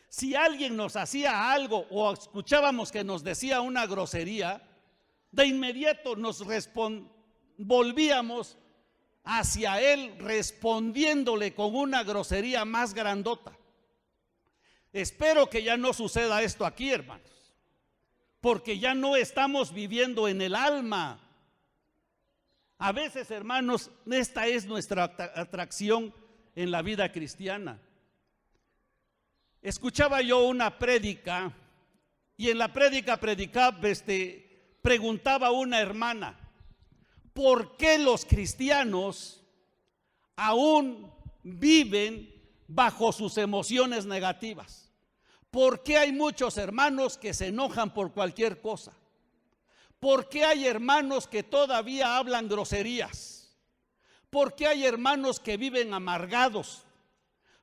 Si alguien nos hacía algo o escuchábamos que nos decía una grosería, de inmediato nos volvíamos hacia él respondiéndole con una grosería más grandota. Espero que ya no suceda esto aquí, hermanos, porque ya no estamos viviendo en el alma. A veces, hermanos, esta es nuestra atracción en la vida cristiana. Escuchaba yo una prédica y en la prédica preguntaba una hermana, ¿por qué los cristianos aún viven bajo sus emociones negativas? ¿Por qué hay muchos hermanos que se enojan por cualquier cosa? ¿Por qué hay hermanos que todavía hablan groserías? ¿Por qué hay hermanos que viven amargados?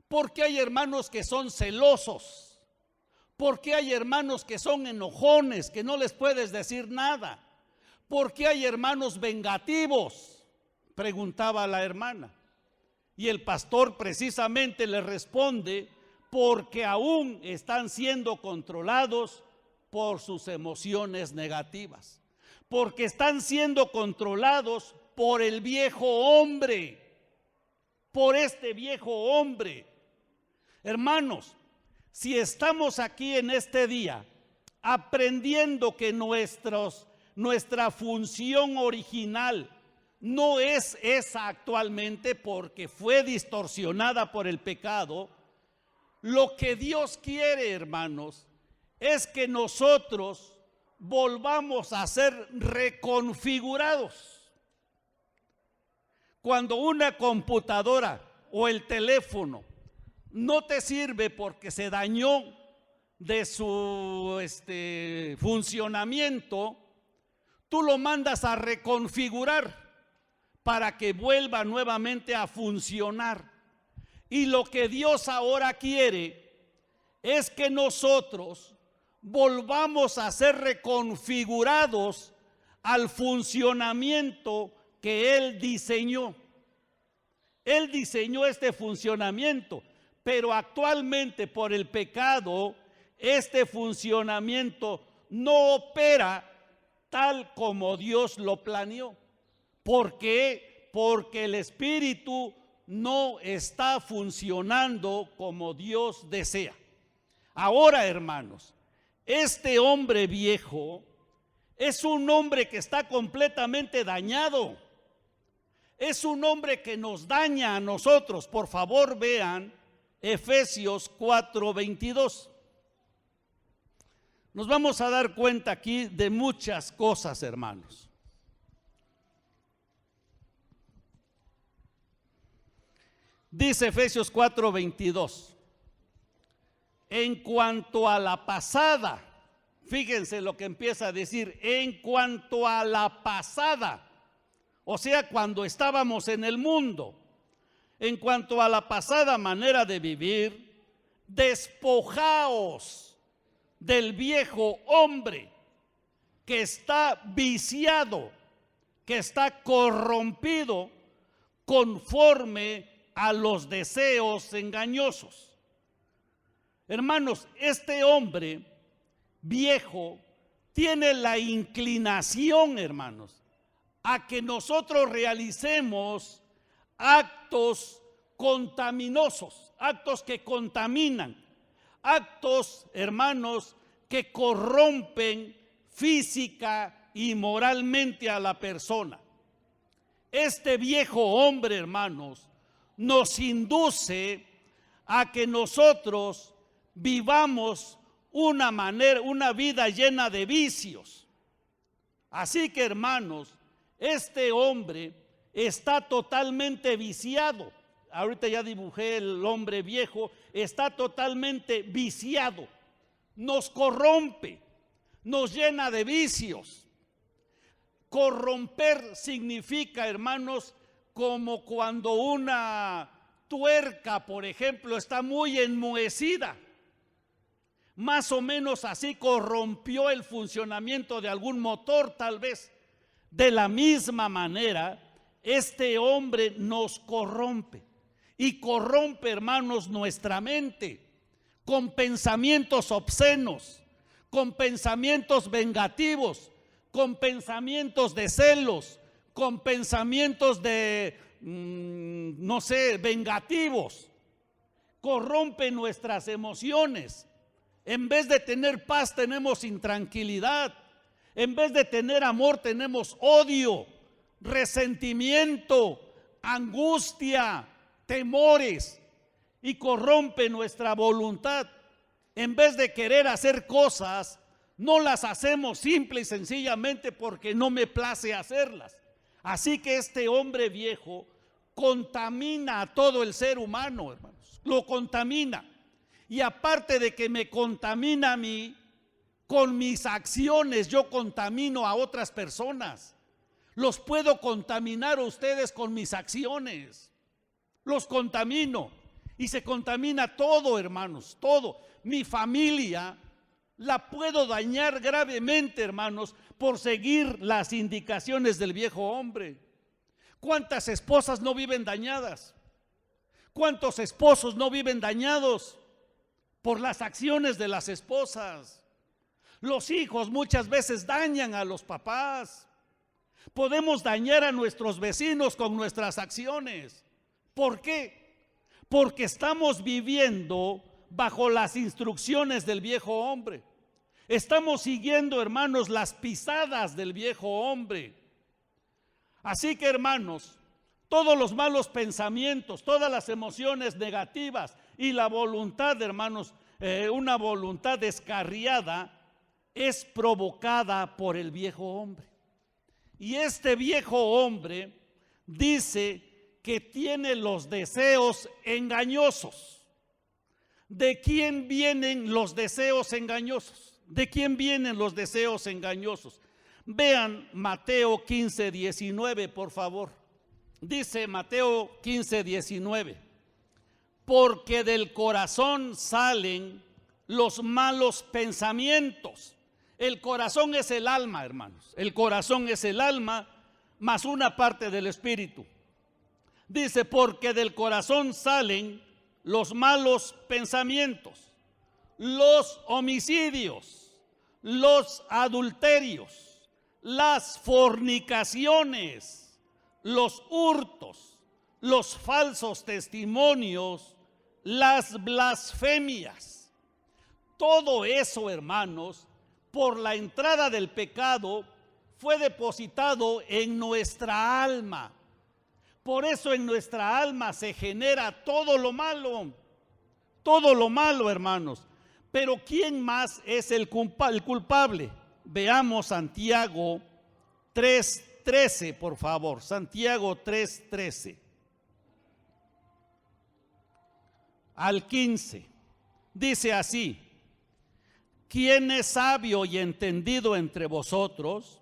¿Por qué hay hermanos que son celosos? ¿Por qué hay hermanos que son enojones, que no les puedes decir nada? ¿Por qué hay hermanos vengativos?, preguntaba la hermana. Y el pastor precisamente le responde, porque aún están siendo controlados por sus emociones negativas, porque están siendo controlados por el viejo hombre, por este viejo hombre. Hermanos, si estamos aquí en este día aprendiendo que nuestra función original no es esa actualmente porque fue distorsionada por el pecado, lo que Dios quiere, hermanos, es que nosotros volvamos a ser reconfigurados. Cuando una computadora o el teléfono no te sirve porque se dañó de su funcionamiento, tú lo mandas a reconfigurar para que vuelva nuevamente a funcionar. Y lo que Dios ahora quiere es que nosotros volvamos a ser reconfigurados al funcionamiento que Él diseñó. Él diseñó este funcionamiento, pero actualmente por el pecado este funcionamiento no opera tal como Dios lo planeó. ¿Por qué? Porque el espíritu no está funcionando como Dios desea. Ahora, hermanos, este hombre viejo es un hombre que está completamente dañado. Es un hombre que nos daña a nosotros. Por favor, vean Efesios 4:22. Nos vamos a dar cuenta aquí de muchas cosas, hermanos. Dice Efesios 4:22. En cuanto a la pasada, fíjense lo que empieza a decir, en cuanto a la pasada, o sea, cuando estábamos en el mundo, en cuanto a la pasada manera de vivir, despojaos del viejo hombre que está viciado, que está corrompido conforme a los deseos engañosos. Hermanos, este hombre viejo tiene la inclinación, hermanos, a que nosotros realicemos actos contaminosos, actos que contaminan, actos, hermanos, que corrompen física y moralmente a la persona. Este viejo hombre, hermanos, nos induce a que nosotros vivamos una vida llena de vicios. Así que, hermanos, este hombre está totalmente viciado. Ahorita ya dibujé el hombre viejo, está totalmente viciado. Nos corrompe, nos llena de vicios. Corromper significa, hermanos, como cuando una tuerca, por ejemplo, está muy enmohecida. Más o menos así corrompió el funcionamiento de algún motor, tal vez. De la misma manera, este hombre nos corrompe. Y corrompe, hermanos, nuestra mente con pensamientos obscenos, con pensamientos vengativos, con pensamientos de celos, con pensamientos de, vengativos. Corrompe nuestras emociones. En vez de tener paz, tenemos intranquilidad. En vez de tener amor, tenemos odio, resentimiento, angustia, temores. Y corrompe nuestra voluntad. En vez de querer hacer cosas, no las hacemos simple y sencillamente porque no me place hacerlas. Así que este hombre viejo contamina a todo el ser humano, hermanos. Lo contamina. Y aparte de que me contamina a mí, con mis acciones yo contamino a otras personas. Los puedo contaminar a ustedes con mis acciones. Los contamino. Y se contamina todo, hermanos, todo. Mi familia la puedo dañar gravemente, hermanos, por seguir las indicaciones del viejo hombre. ¿Cuántas esposas no viven dañadas? ¿Cuántos esposos no viven dañados por las acciones de las esposas? Los hijos muchas veces dañan a los papás. Podemos dañar a nuestros vecinos con nuestras acciones. ¿Por qué? Porque estamos viviendo bajo las instrucciones del viejo hombre. Estamos siguiendo, hermanos, las pisadas del viejo hombre. Así que, hermanos, todos los malos pensamientos, todas las emociones negativas y la voluntad, hermanos, una voluntad descarriada, es provocada por el viejo hombre. Y este viejo hombre dice que tiene los deseos engañosos. ¿De quién vienen los deseos engañosos? ¿De quién vienen los deseos engañosos? Vean Mateo 15:19, por favor. Dice Mateo 15:19: porque del corazón salen los malos pensamientos. El corazón es el alma, hermanos. El corazón es el alma más una parte del espíritu. Dice, porque del corazón salen los malos pensamientos, los homicidios, los adulterios, las fornicaciones, los hurtos, los falsos testimonios, las blasfemias. Todo eso, hermanos, por la entrada del pecado, fue depositado en nuestra alma. Por eso en nuestra alma se genera todo lo malo, hermanos. Pero ¿quién más es el culpable? Veamos Santiago 3:13, por favor. Santiago 3:13 al 15. Dice así: ¿quién es sabio y entendido entre vosotros?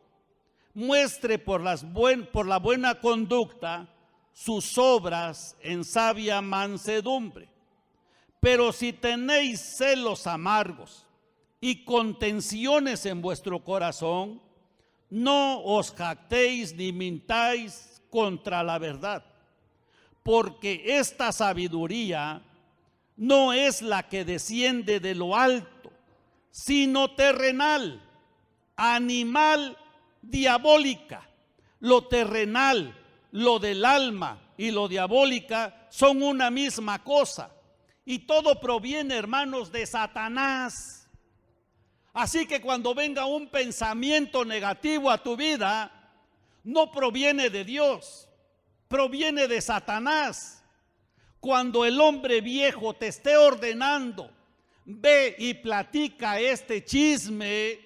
Muestre por la buena conducta sus obras en sabia mansedumbre. Pero si tenéis celos amargos y contenciones en vuestro corazón, no os jactéis ni mintáis contra la verdad, porque esta sabiduría no es la que desciende de lo alto, sino terrenal, animal, diabólica. Lo terrenal, lo del alma y lo diabólica son una misma cosa. Y todo proviene, hermanos, de Satanás. Así que cuando venga un pensamiento negativo a tu vida, no proviene de Dios, proviene de Satanás. Cuando el hombre viejo te esté ordenando, ve y platica este chisme,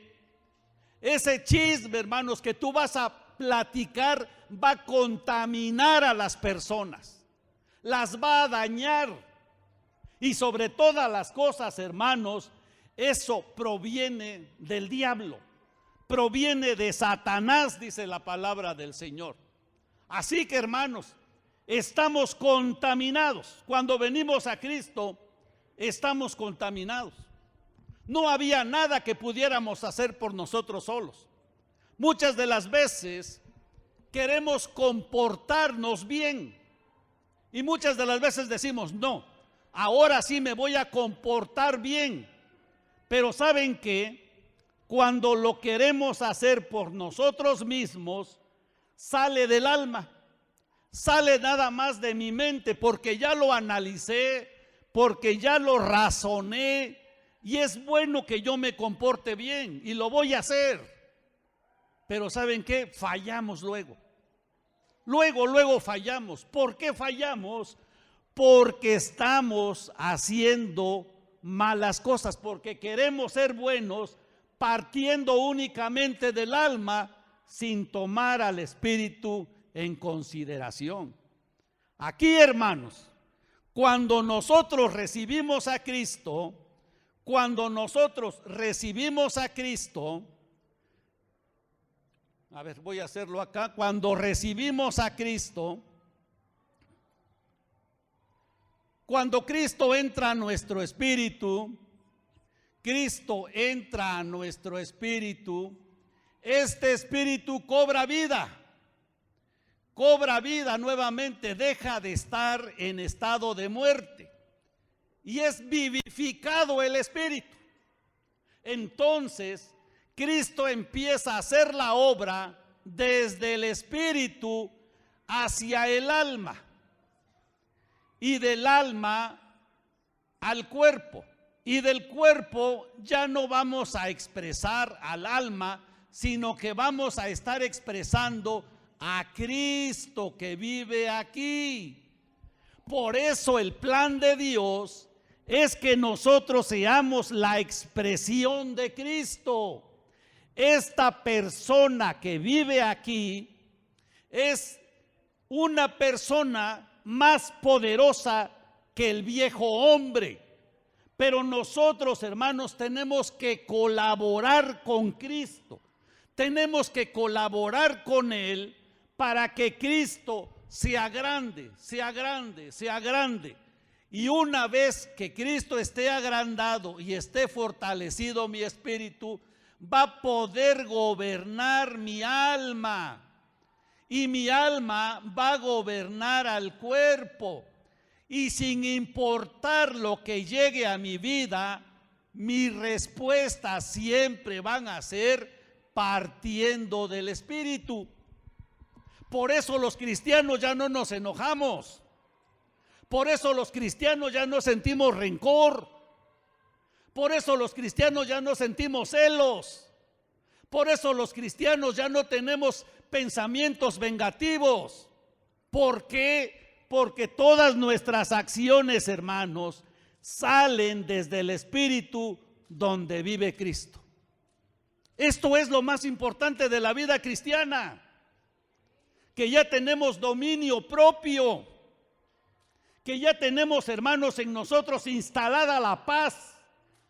ese chisme, hermanos, que tú vas a platicar, va a contaminar a las personas, las va a dañar. Y sobre todas las cosas, hermanos, eso proviene del diablo, proviene de Satanás, dice la palabra del Señor. Así que, hermanos, estamos contaminados. Cuando venimos a Cristo, estamos contaminados. No había nada que pudiéramos hacer por nosotros solos. Muchas de las veces queremos comportarnos bien y muchas de las veces decimos, no, ahora sí me voy a comportar bien. Pero ¿saben qué? Cuando lo queremos hacer por nosotros mismos, sale del alma, sale nada más de mi mente, porque ya lo analicé, porque ya lo razoné, y es bueno que yo me comporte bien, y lo voy a hacer. Pero ¿saben qué? Fallamos luego. Luego fallamos. ¿Por qué fallamos? Porque estamos haciendo malas cosas, porque queremos ser buenos partiendo únicamente del alma sin tomar al espíritu en consideración. Aquí, hermanos, cuando nosotros recibimos a Cristo, a ver, voy a hacerlo acá, cuando recibimos a Cristo, cuando Cristo entra a nuestro espíritu, este espíritu cobra vida nuevamente, deja de estar en estado de muerte y es vivificado el espíritu. Entonces, Cristo empieza a hacer la obra desde el espíritu hacia el alma y del alma al cuerpo. Y del cuerpo ya no vamos a expresar al alma, sino que vamos a estar expresando a Cristo que vive aquí. Por eso el plan de Dios es que nosotros seamos la expresión de Cristo. Esta persona que vive aquí es una persona más poderosa que el viejo hombre. Pero nosotros, hermanos, tenemos que colaborar con Cristo. Tenemos que colaborar con Él para que Cristo sea grande. Y una vez que Cristo esté agrandado y esté fortalecido mi espíritu, va a poder gobernar mi alma. Y mi alma va a gobernar al cuerpo. Y sin importar lo que llegue a mi vida, mi respuesta siempre van a ser partiendo del Espíritu. Por eso los cristianos ya no nos enojamos. Por eso los cristianos ya no sentimos rencor. Por eso los cristianos ya no sentimos celos. Por eso los cristianos ya no tenemos pensamientos vengativos. ¿Por qué? Porque todas nuestras acciones, hermanos, salen desde el Espíritu donde vive Cristo. Esto es lo más importante de la vida cristiana, que ya tenemos dominio propio, que ya tenemos, hermanos, en nosotros instalada la paz,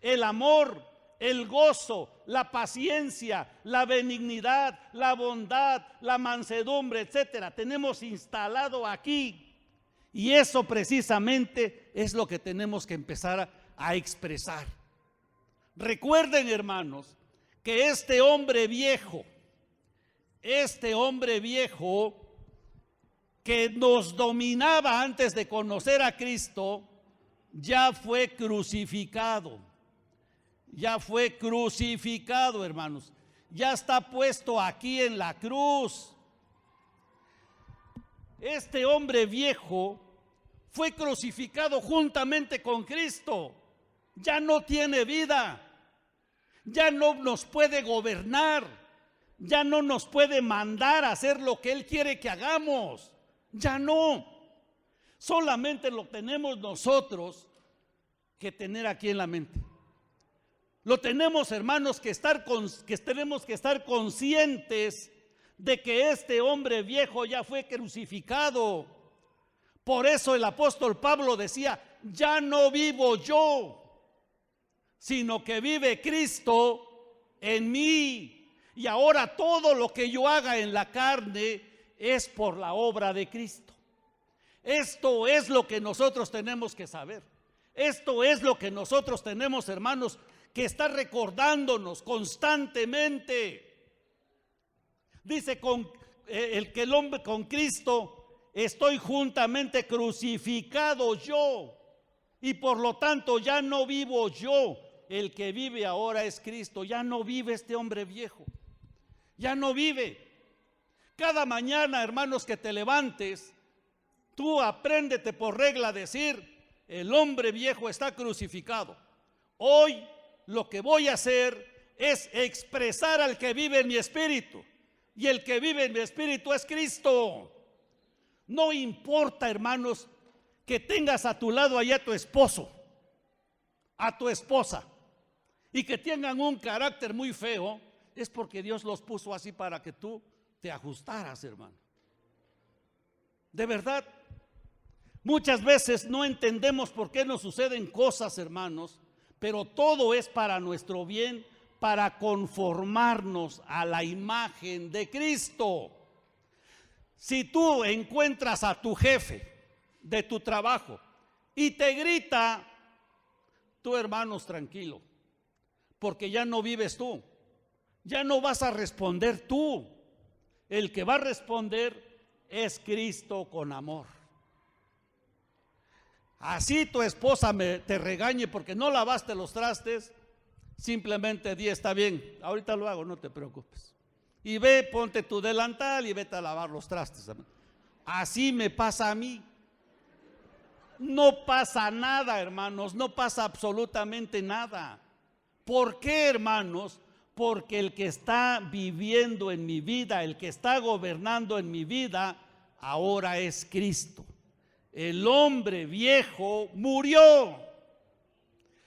el amor, el gozo, la paciencia, la benignidad, la bondad, la mansedumbre, etcétera. Tenemos instalado aquí. Y eso precisamente es lo que tenemos que empezar a expresar. Recuerden, hermanos, que este hombre viejo que nos dominaba antes de conocer a Cristo, ya fue crucificado. Ya fue crucificado, hermanos. Ya está puesto aquí en la cruz. Este hombre viejo fue crucificado juntamente con Cristo. Ya no tiene vida. Ya no nos puede gobernar. Ya no nos puede mandar a hacer lo que Él quiere que hagamos. Ya no. Solamente lo tenemos nosotros que tener aquí en la mente. Lo tenemos, hermanos, tenemos que estar conscientes de que este hombre viejo ya fue crucificado. Por eso el apóstol Pablo decía: ya no vivo yo, sino que vive Cristo en mí. Y ahora todo lo que yo haga en la carne es por la obra de Cristo. Esto es lo que nosotros tenemos que saber. Esto es lo que nosotros tenemos, hermanos, que está recordándonos constantemente. Dice el hombre con Cristo, estoy juntamente crucificado yo, y por lo tanto ya no vivo yo, el que vive ahora es Cristo. Ya no vive este hombre viejo, ya no vive. Cada mañana, hermanos, que te levantes, tú apréndete por regla decir: el hombre viejo está crucificado. Hoy lo que voy a hacer es expresar al que vive en mi espíritu, y el que vive en mi espíritu es Cristo. No importa, hermanos, que tengas a tu lado allá a tu esposo, a tu esposa, y que tengan un carácter muy feo, es porque Dios los puso así para que tú te ajustaras, hermano. De verdad, muchas veces no entendemos por qué nos suceden cosas, hermanos, pero todo es para nuestro bien, para conformarnos a la imagen de Cristo. Si tú encuentras a tu jefe de tu trabajo y te grita, tú, hermanos, tranquilo, porque ya no vives tú, ya no vas a responder tú. El que va a responder es Cristo con amor. Así tu esposa te regañe porque no lavaste los trastes, simplemente di: está bien, ahorita lo hago, no te preocupes. Y ve, ponte tu delantal y vete a lavar los trastes. Así me pasa a mí. No pasa nada, hermanos, no pasa absolutamente nada. ¿Por qué, hermanos? Porque el que está viviendo en mi vida, el que está gobernando en mi vida, ahora es Cristo. El hombre viejo murió.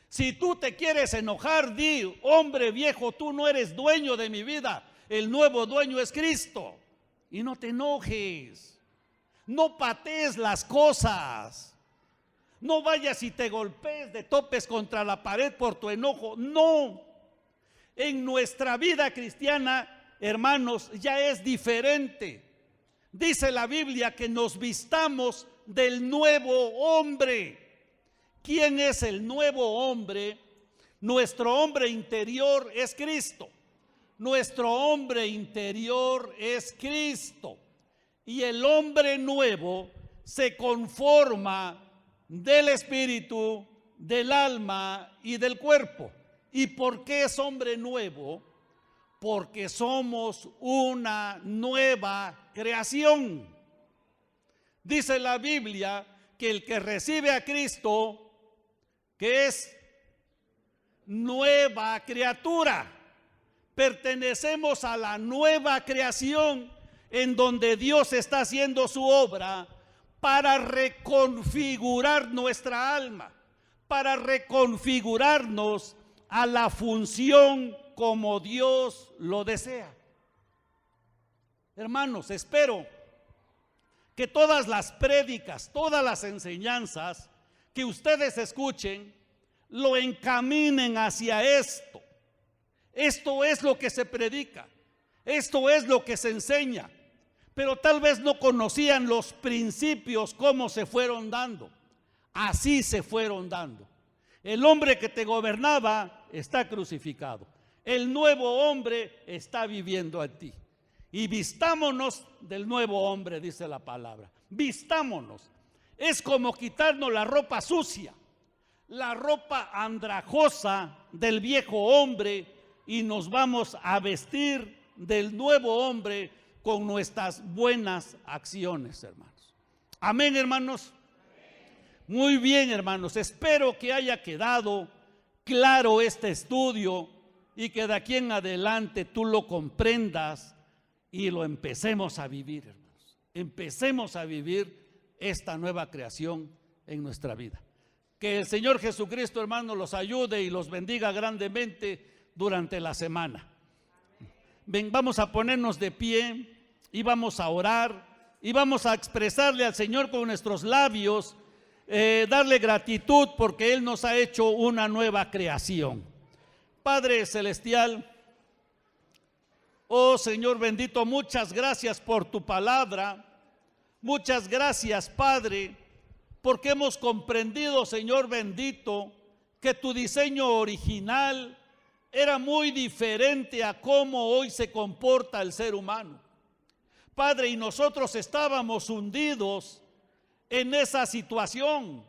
Si tú te quieres enojar, di: hombre viejo, tú no eres dueño de mi vida, el nuevo dueño es Cristo. Y no te enojes, no patees las cosas, no vayas y te golpees de topes contra la pared por tu enojo. No, en nuestra vida cristiana, hermanos, ya es diferente. Dice la Biblia que nos vistamos del nuevo hombre. ¿Quién es el nuevo hombre? Nuestro hombre interior es Cristo. Nuestro hombre interior es Cristo. Y el hombre nuevo se conforma del espíritu, del alma y del cuerpo. ¿Y por qué es hombre nuevo? Porque somos una nueva creación. Dice la Biblia que el que recibe a Cristo, que es nueva criatura, pertenecemos a la nueva creación en donde Dios está haciendo su obra para reconfigurar nuestra alma, para reconfigurarnos a la función como Dios lo desea. Hermanos, espero que todas las prédicas, todas las enseñanzas que ustedes escuchen, lo encaminen hacia esto. Esto es lo que se predica, esto es lo que se enseña, pero tal vez no conocían los principios, cómo se fueron dando. Así se fueron dando. El hombre que te gobernaba está crucificado. El nuevo hombre está viviendo en ti. Y vistámonos del nuevo hombre, dice la palabra. Vistámonos. Es como quitarnos la ropa sucia, la ropa andrajosa del viejo hombre, y nos vamos a vestir del nuevo hombre con nuestras buenas acciones, hermanos. Amén, hermanos. Muy bien, hermanos. Espero que haya quedado claro este estudio y que de aquí en adelante tú lo comprendas y lo empecemos a vivir, hermanos. Empecemos a vivir esta nueva creación en nuestra vida. Que el Señor Jesucristo, hermanos, los ayude y los bendiga grandemente durante la semana. Ven, vamos a ponernos de pie y vamos a orar y vamos a expresarle al Señor con nuestros labios, darle gratitud porque Él nos ha hecho una nueva creación. Padre celestial, oh Señor bendito, muchas gracias por tu palabra. Muchas gracias, Padre, porque hemos comprendido, Señor bendito, que tu diseño original era muy diferente a cómo hoy se comporta el ser humano. Padre, y nosotros estábamos hundidos en esa situación.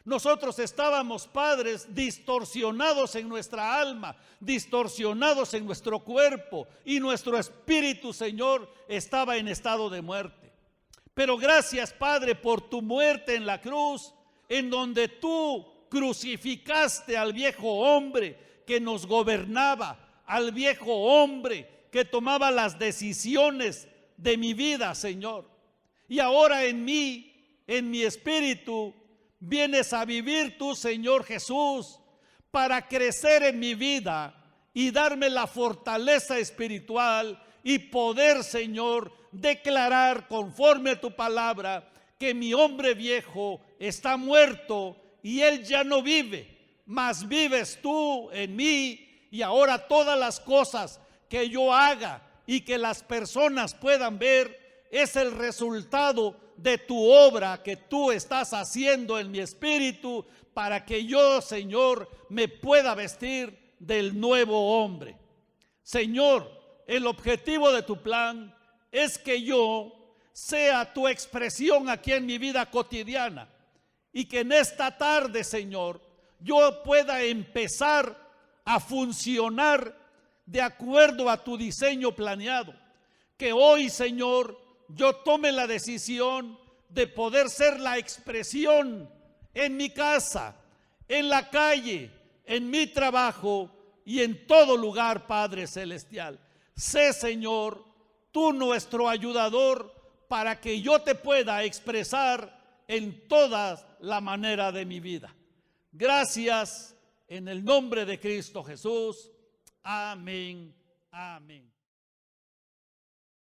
Nosotros estábamos, padres, distorsionados en nuestra alma, distorsionados en nuestro cuerpo, y nuestro espíritu, Señor, estaba en estado de muerte. Pero gracias, Padre, por tu muerte en la cruz, en donde tú crucificaste al viejo hombre que nos gobernaba, al viejo hombre que tomaba las decisiones de mi vida, Señor. Y ahora en mí, en mi espíritu, vienes a vivir tú, Señor Jesús, para crecer en mi vida y darme la fortaleza espiritual y poder, Señor, declarar conforme a tu palabra que mi hombre viejo está muerto y él ya no vive, mas vives tú en mí. Y ahora todas las cosas que yo haga y que las personas puedan ver es el resultado de tu obra que tú estás haciendo en mi espíritu, para que yo, Señor, me pueda vestir del nuevo hombre. Señor, el objetivo de tu plan es que yo sea tu expresión aquí en mi vida cotidiana, y que en esta tarde, Señor, yo pueda empezar a funcionar de acuerdo a tu diseño planeado. Que hoy, Señor, yo tome la decisión de poder ser la expresión en mi casa, en la calle, en mi trabajo y en todo lugar, Padre celestial. Sé, Señor, tú nuestro ayudador, para que yo te pueda expresar en toda la manera de mi vida. Gracias en el nombre de Cristo Jesús. Amén. Amén.